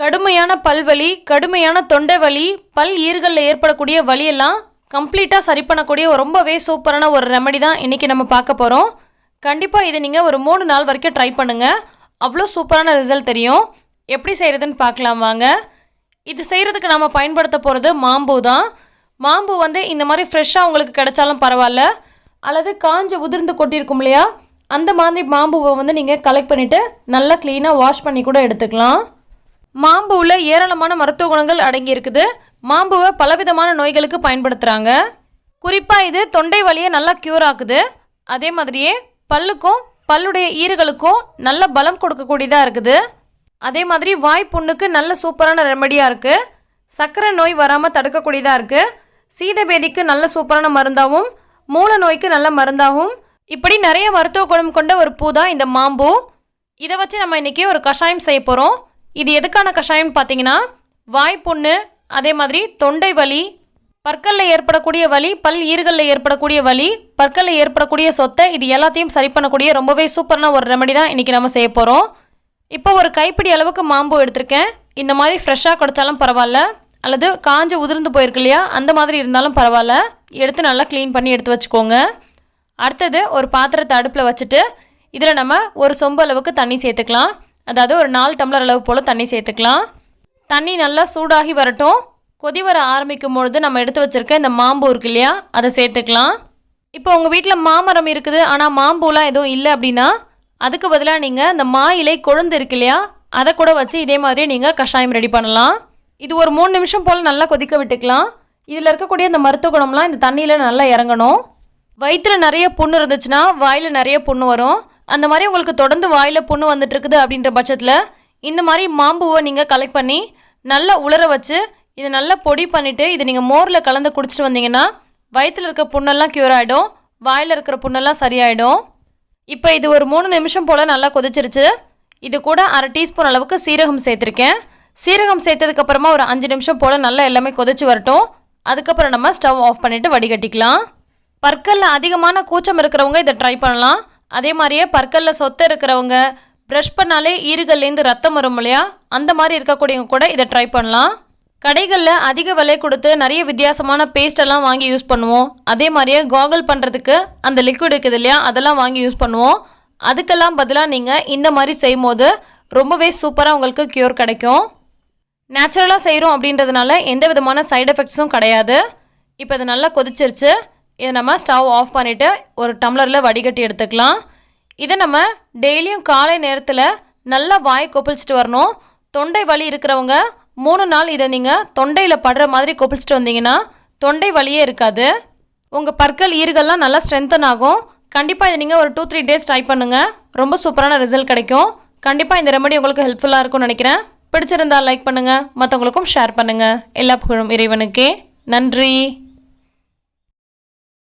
கடுமையான பல்வலி, கடுமையான தொண்டை வலி, பல் ஈறுகளில் ஏற்படக்கூடிய வலியெல்லாம் கம்ப்ளீட்டாக சரி பண்ணக்கூடிய ரொம்பவே சூப்பரான ஒரு ரெமெடி தான் இன்றைக்கி நம்ம பார்க்க போகிறோம். கண்டிப்பாக இதை நீங்கள் ஒரு 3 நாள் வரைக்கும் ட்ரை பண்ணுங்கள். அவ்வளோ சூப்பரான ரிசல்ட் தெரியும். எப்படி செய்கிறதுன்னு பார்க்கலாம் வாங்க. இது செய்கிறதுக்கு நம்ம பயன்படுத்த போகிறது மாம்பூ தான். மாம்பூ இந்த மாதிரி ஃப்ரெஷ்ஷாக உங்களுக்கு கிடைச்சாலும் பரவாயில்ல, அல்லது காஞ்ச உதிர்ந்து கொட்டியிருக்கும் இல்லையா, அந்த மாதிரி மாம்பூவை நீங்கள் கலெக்ட் பண்ணிவிட்டு நல்லா க்ளீனாக வாஷ் பண்ணி கூட எடுத்துக்கலாம். மாம்பூவில் ஏராளமான மருத்துவ குணங்கள் அடங்கியிருக்குது. மாம்பூவை பலவிதமான நோய்களுக்கு பயன்படுத்துகிறாங்க. குறிப்பாக இது தொண்டை வலியை நல்லா க்யூர் ஆக்குது. அதே மாதிரியே பல்லுக்கும் பல்லுடைய ஈறுகளுக்கும் நல்ல பலம் கொடுக்கக்கூடியதாக இருக்குது. அதே மாதிரி வாய்ப்புண்ணுக்கு நல்ல சூப்பரான ரெமடியாக இருக்குது. சர்க்கரை நோய் வராமல் தடுக்கக்கூடியதாக இருக்குது. சீதபேதிக்கு நல்ல சூப்பரான மருந்தாகவும், மூல நோய்க்கு நல்ல மருந்தாகவும், இப்படி நிறைய மருத்துவ குணம் கொண்ட ஒரு பூ தான் இந்த மாம்பூ. இதை வச்சு நம்ம இன்றைக்கி ஒரு கஷாயம் செய்ய போகிறோம். இது எதுக்கான கஷாயம் பார்த்தீங்கன்னா, வாய்ப்புண்ணு, அதே மாதிரி தொண்டை வலி, பற்களில் ஏற்படக்கூடிய வலி, பல் ஈறுகளில் ஏற்படக்கூடிய வலி, பற்களில் ஏற்படக்கூடிய சொத்தை, இது எல்லாத்தையும் சரி பண்ணக்கூடிய ரொம்பவே சூப்பரான ஒரு ரெமடி தான் இன்றைக்கி நம்ம செய்ய போகிறோம். இப்போ ஒரு கைப்பிடி அளவுக்கு மாம்பூ எடுத்திருக்கேன். இந்த மாதிரி ஃப்ரெஷ்ஷாக கிடைச்சாலும் பரவாயில்ல, அல்லது காஞ்ச உதிர்ந்து போயிருக்கு இல்லையா, அந்த மாதிரி இருந்தாலும் பரவாயில்ல. எடுத்து நல்லா க்ளீன் பண்ணி எடுத்து வச்சுக்கோங்க. அடுத்தது ஒரு பாத்திரத்தை அடுப்பில் வச்சுட்டு இதில் நம்ம ஒரு சொம்பு அளவுக்கு தண்ணி சேர்த்துக்கலாம். அதாவது ஒரு 4 டம்ளர் அளவு போல் தண்ணி சேர்த்துக்கலாம். தண்ணி நல்லா சூடாகி வரட்டும். கொதி வர ஆரம்பிக்கும் பொழுது நம்ம எடுத்து வச்சுருக்க இந்த மாம்பூ இருக்கு இல்லையா, அதை சேர்த்துக்கலாம். இப்போ உங்கள் வீட்டில் மாமரம் இருக்குது, ஆனால் மாம்பூலாம் எதுவும் இல்லை அப்படின்னா, அதுக்கு பதிலாக நீங்கள் இந்த மா இலை கொழுந்து இருக்கு இல்லையா, அதை கூட வச்சு இதே மாதிரி நீங்கள் கஷாயம் ரெடி பண்ணலாம். இது ஒரு 3 நிமிஷம் போல் நல்லா கொதிக்க விட்டுக்கலாம். இதில் இருக்கக்கூடிய இந்த மருத்துவ குணம்லாம் இந்த தண்ணியில் நல்லா இறங்கணும். வயிற்றில் நிறைய புண்ணு இருந்துச்சுன்னா வாயில் நிறைய புண்ணு வரும். அந்த மாதிரி உங்களுக்கு தொடர்ந்து வாயில் புண்ணு வந்துட்டு இருக்குது அப்படின்ற பட்சத்தில் இந்த மாதிரி மாம்பூவை நீங்கள் கலெக்ட் பண்ணி நல்லா உலர வச்சு இதை நல்லா பொடி பண்ணிவிட்டு இதை நீங்கள் மோரில் கலந்து குடிச்சிட்டு வந்தீங்கன்னா வயிற்றில் இருக்க புண்ணெல்லாம் க்யூர் ஆகிடும், வாயில் இருக்கிற புண்ணெல்லாம் சரியாயிடும். இப்போ இது ஒரு 3 நிமிஷம் போல் நல்லா கொதிச்சிருச்சு. இது கூட 1/2 டீஸ்பூன் அளவுக்கு சீரகம் சேர்த்துருக்கேன். சீரகம் சேர்த்ததுக்கப்புறமா ஒரு 5 நிமிஷம் போல் நல்லா எல்லாமே கொதிச்சு வரட்டும். அதுக்கப்புறம் நம்ம ஸ்டவ் ஆஃப் பண்ணிவிட்டு வடிகட்டிக்கலாம். பற்களில் அதிகமான கூச்சம் இருக்கிறவங்க இதை ட்ரை பண்ணலாம். அதே மாதிரியே பற்களில் சொத்தை இருக்கிறவங்க, ப்ரஷ் பண்ணாலே ஈறுகள்லேருந்து ரத்தம் வரும் இல்லையா, அந்த மாதிரி இருக்கக்கூடியவங்க கூட இதை ட்ரை பண்ணலாம். கடைகளில் அதிக விலை கொடுத்து நிறைய வித்தியாசமான பேஸ்டெல்லாம் வாங்கி யூஸ் பண்ணுவோம். அதே மாதிரியே காகல் பண்ணுறதுக்கு அந்த லிக்விட் இருக்குது இல்லையா, அதெல்லாம் வாங்கி யூஸ் பண்ணுவோம். அதுக்கெல்லாம் பதிலாக நீங்கள் இந்த மாதிரி செய்யும் போது ரொம்பவே சூப்பராக உங்களுக்கு க்யூர் கிடைக்கும். நேச்சுரலாக செய்கிறோம் அப்படின்றதுனால எந்த விதமான சைடு எஃபெக்ட்ஸும் கிடையாது. இப்போ இது நல்லா கொதிச்சிருச்சு. இதை நம்ம ஸ்டவ் ஆஃப் பண்ணிவிட்டு ஒரு டம்ளரில் வடிகட்டி எடுத்துக்கலாம். இதை நம்ம டெய்லியும் காலை நேரத்தில் நல்லா வாய் கொப்பளிச்சிட்டு வரணும். தொண்டை வலி இருக்கிறவங்க 3 நாள் இதை நீங்கள் தொண்டையில் படுற மாதிரி கொப்பளிச்சிட்டு வந்தீங்கன்னா தொண்டை வலியே இருக்காது. உங்கள் பற்கள் ஈறுகள்லாம் நல்லா ஸ்ட்ரென்தன் ஆகும். கண்டிப்பாக இதை நீங்கள் ஒரு 2-3 டேஸ் ட்ரை பண்ணுங்கள். ரொம்ப சூப்பரான ரிசல்ட் கிடைக்கும். கண்டிப்பாக இந்த ரெமெடி உங்களுக்கு ஹெல்ப்ஃபுல்லாக இருக்கும்னு நினைக்கிறேன். பிடிச்சிருந்தால் லைக் பண்ணுங்கள், மற்றவங்களுக்கும் ஷேர் பண்ணுங்கள். எல்லா புகழும் இறைவனுக்கே. நன்றி.